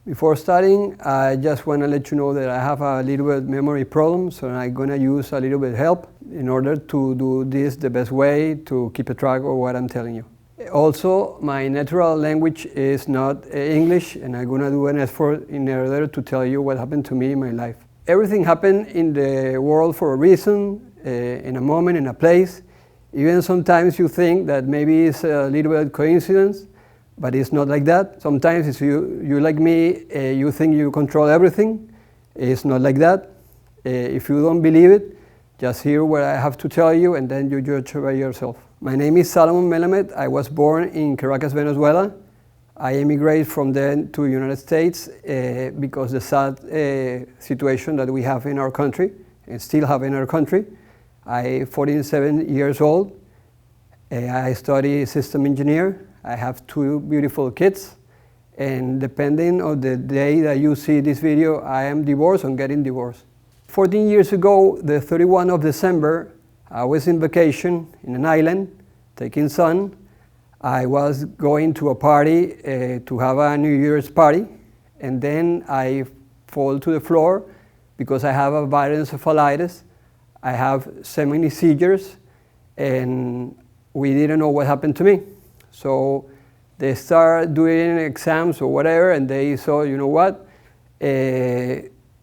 Before starting, I just want to let you know that I have a little bit memory problems, and I'm going to use a little bit help in order to do this the best way to keep a track of what I'm telling you. Also, my natural language is not English, and I'm going to do an effort in order to tell you what happened to me in my life. Everything happened in the world for a reason, in a moment, in a place. Even sometimes you think that maybe it's a little bit coincidence, but it's not like that. Sometimes if you like me, you think you control everything. It's not like that. If you don't believe it, just hear what I have to tell you and then you judge by yourself. My name is Salomon Malamed. I was born in Caracas, Venezuela. I immigrated from then to the United States because the sad situation that we have in our country and still have in our country. I'm 47 years old. I study system engineer. I have 2 beautiful kids, and depending on the day that you see this video, I am divorced or getting divorced. 14 years ago, the 31st of December, I was in vacation in an island, taking sun. I was going to a party to have a New Year's party, and then I fall to the floor because I have a viral encephalitis. I have semi-seizures, and we didn't know what happened to me. So they start doing exams or whatever, and they saw, you know what,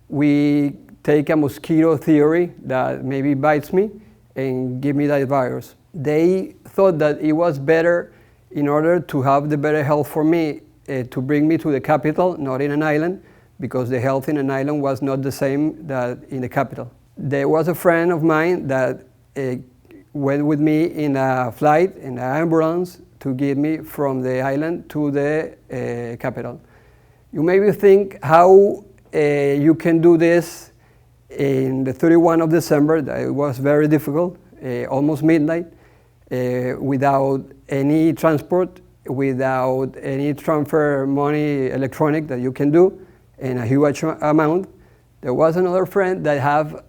we take a mosquito theory that maybe bites me and give me that virus. They thought that it was better, in order to have the better health for me, to bring me to the capital, not in an island, because the health in an island was not the same that in the capital. There was a friend of mine that went with me in a flight, in an ambulance, to get me from the island to the capital. You maybe think how you can do this in the 31st of December. That it was very difficult, almost midnight, without any transport, without any transfer money electronic that you can do in a huge amount. There was another friend that have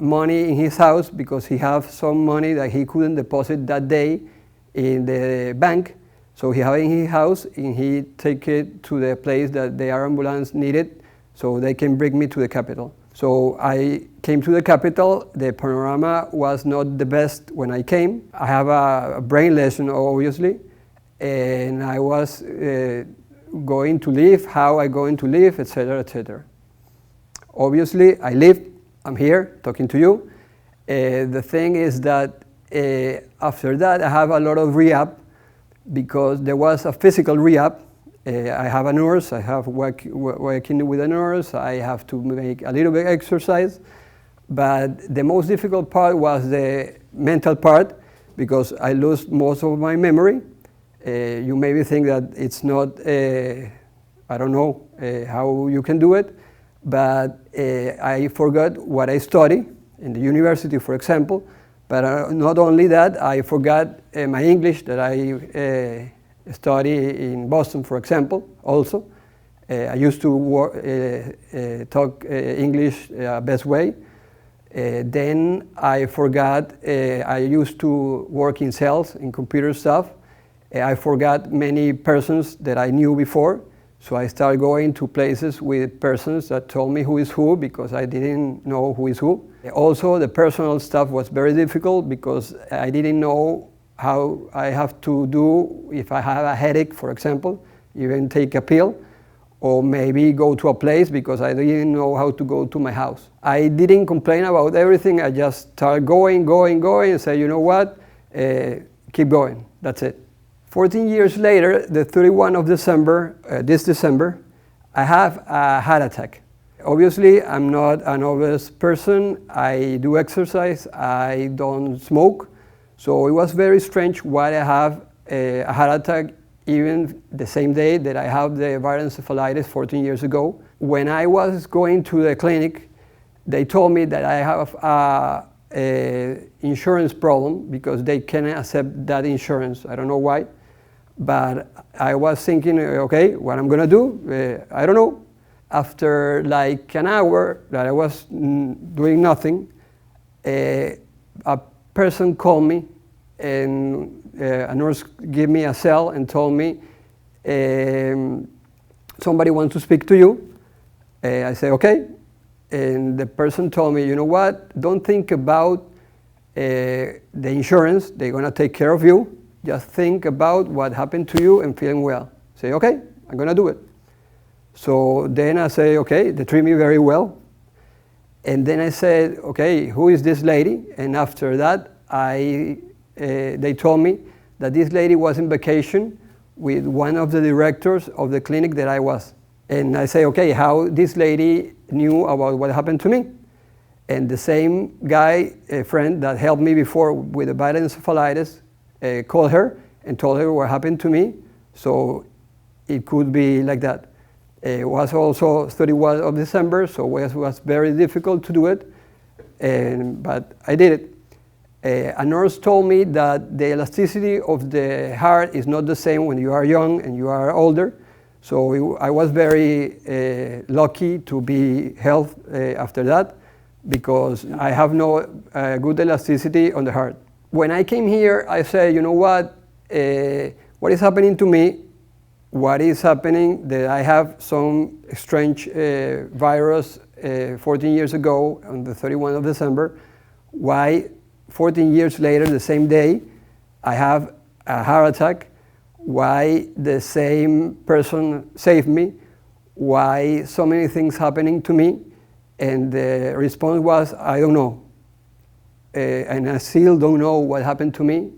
money in his house because he have some money that he couldn't deposit that day in the bank, so he have it in his house, and he take it to the place that the ambulance needed, so they can bring me to the capital. So I came to the capital. The panorama was not the best when I came. I have a brain lesion, obviously, and I was going to leave, how I going to live, etc., etc. Obviously, I lived. I'm here talking to you. The thing is that after that, I have a lot of rehab, because there was a physical rehab. I have a nurse, I have working with a nurse, I have to make a little bit exercise, but the most difficult part was the mental part, because I lost most of my memory. You maybe think that it's not, I don't know how you can do it, but I forgot what I studied in the university, for example. But not only that, I forgot my English that I study in Boston, for example, also. I used to talk English best way. Then I forgot, I used to work in sales, in computer stuff. I forgot many persons that I knew before. So I started going to places with persons that told me who is who, because I didn't know who is who. Also, the personal stuff was very difficult, because I didn't know how I have to do if I have a headache, for example, even take a pill, or maybe go to a place, because I didn't know how to go to my house. I didn't complain about everything. I just started going, and say, you know what, keep going, that's it. 14 years later, the 31st of December, this December, I have a heart attack. Obviously, I'm not an obese person. I do exercise. I don't smoke. So it was very strange why I have a heart attack even the same day that I have the viral encephalitis 14 years ago. When I was going to the clinic, they told me that I have an insurance problem, because they cannot accept that insurance. I don't know why. But I was thinking, okay, what I'm gonna do, I don't know. After like an hour that I was doing nothing, a person called me, and a nurse gave me a cell and told me, somebody wants to speak to you. I say, okay. And the person told me, you know what, don't think about the insurance, they're going to take care of you. Just think about what happened to you and feeling well. Say, okay, I'm going to do it. So then I say, okay, they treat me very well. And then I said, okay, who is this lady? And after that, they told me that this lady was on vacation with one of the directors of the clinic that I was. And I say, okay, how this lady knew about what happened to me? And the same guy, a friend that helped me before with the viral encephalitis, called her and told her what happened to me. So it could be like that. It was also 31 of December, so it was very difficult to do it, but I did it. A nurse told me that the elasticity of the heart is not the same when you are young and you are older. So I was very lucky to be healthy after that, because I have no good elasticity on the heart. When I came here, I said, you know what is happening to me? What is happening that I have some strange virus 14 years ago on the 31st of December? Why 14 years later, the same day, I have a heart attack? Why the same person saved me? Why so many things happening to me? And the response was, I don't know. And I still don't know what happened to me.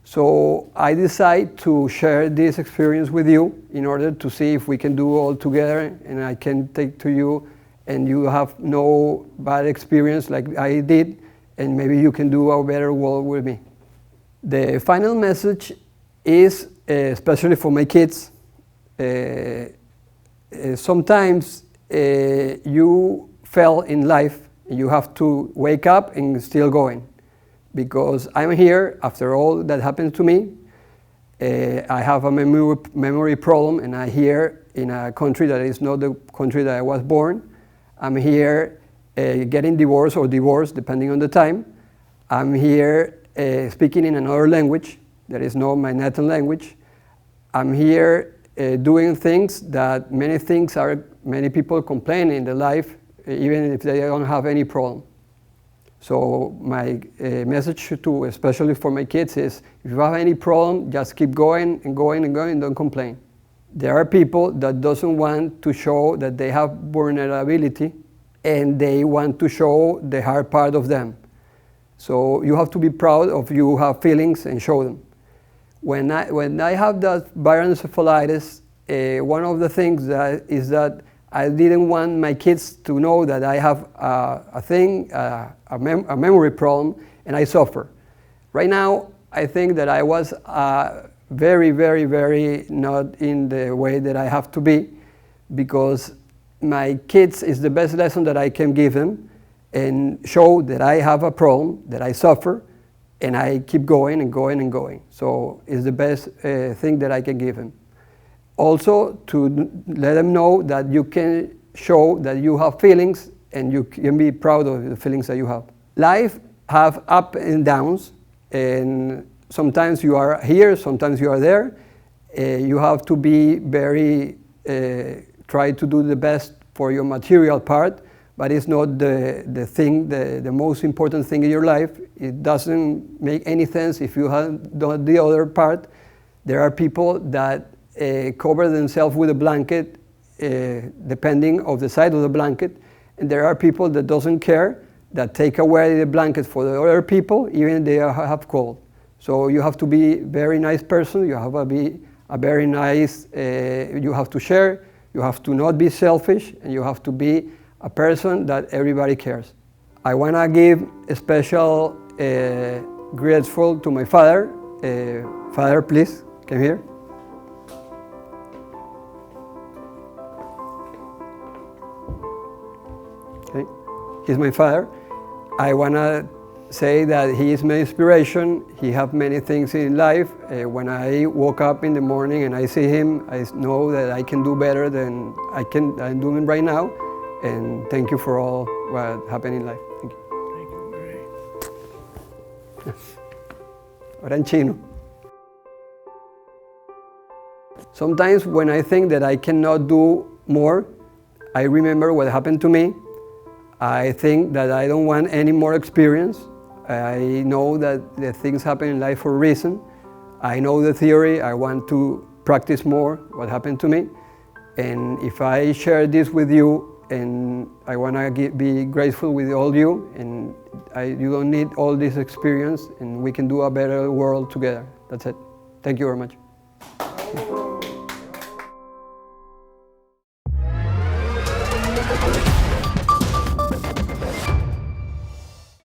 So I decided to share this experience with you in order to see if we can do all together, and I can take to you and you have no bad experience like I did, and maybe you can do a better world with me. The final message is, especially for my kids, sometimes you fail in life and you have to wake up and still going. Because I'm here after all that happened to me. I have a memory problem, and I'm here in a country that is not the country that I was born. I'm here getting divorced or divorced, depending on the time. I'm here speaking in another language that is not my native language. I'm here doing things that many people complain in their life, even if they don't have any problem. So my message to, especially for my kids, is if you have any problem, just keep going and going and going, don't complain. There are people that doesn't want to show that they have vulnerability, and they want to show the hard part of them. So you have to be proud of you have feelings and show them. When I have that viral encephalitis, one of the things is that I didn't want my kids to know that I have a memory problem, and I suffer. Right now, I think that I was very, very, very not in the way that I have to be, because my kids is the best lesson that I can give them and show that I have a problem, that I suffer, and I keep going and going and going. So it's the best thing that I can give them. Also, to let them know that you can show that you have feelings and you can be proud of the feelings that you have. Life have ups and downs, and sometimes you are here, sometimes you are there. You have to be very, try to do the best for your material part, but it's not the thing, the most important thing in your life. It doesn't make any sense if you have done the other part. There are people that cover themselves with a blanket, depending on the side of the blanket, and there are people that doesn't care, that take away the blanket for the other people, even if they have cold. So you have to be a very nice person, you have to be a very nice, you have to share, you have to not be selfish, and you have to be a person that everybody cares. I want to give a special grateful to my father. Father, please, come here. Okay. He's my father. I want to say that he is my inspiration. He has many things in life. When I woke up in the morning and I see him, I know that I can do better than I'm doing right now. And thank you for all what happened in life. Thank you. Thank you, Ray. Ahora en chino. Sometimes when I think that I cannot do more, I remember what happened to me. I think that I don't want any more experience. I know that the things happen in life for a reason. I know the theory. I want to practice more what happened to me. And if I share this with you, and I want to be grateful with all you, and you don't need all this experience, and we can do a better world together. That's it. Thank you very much.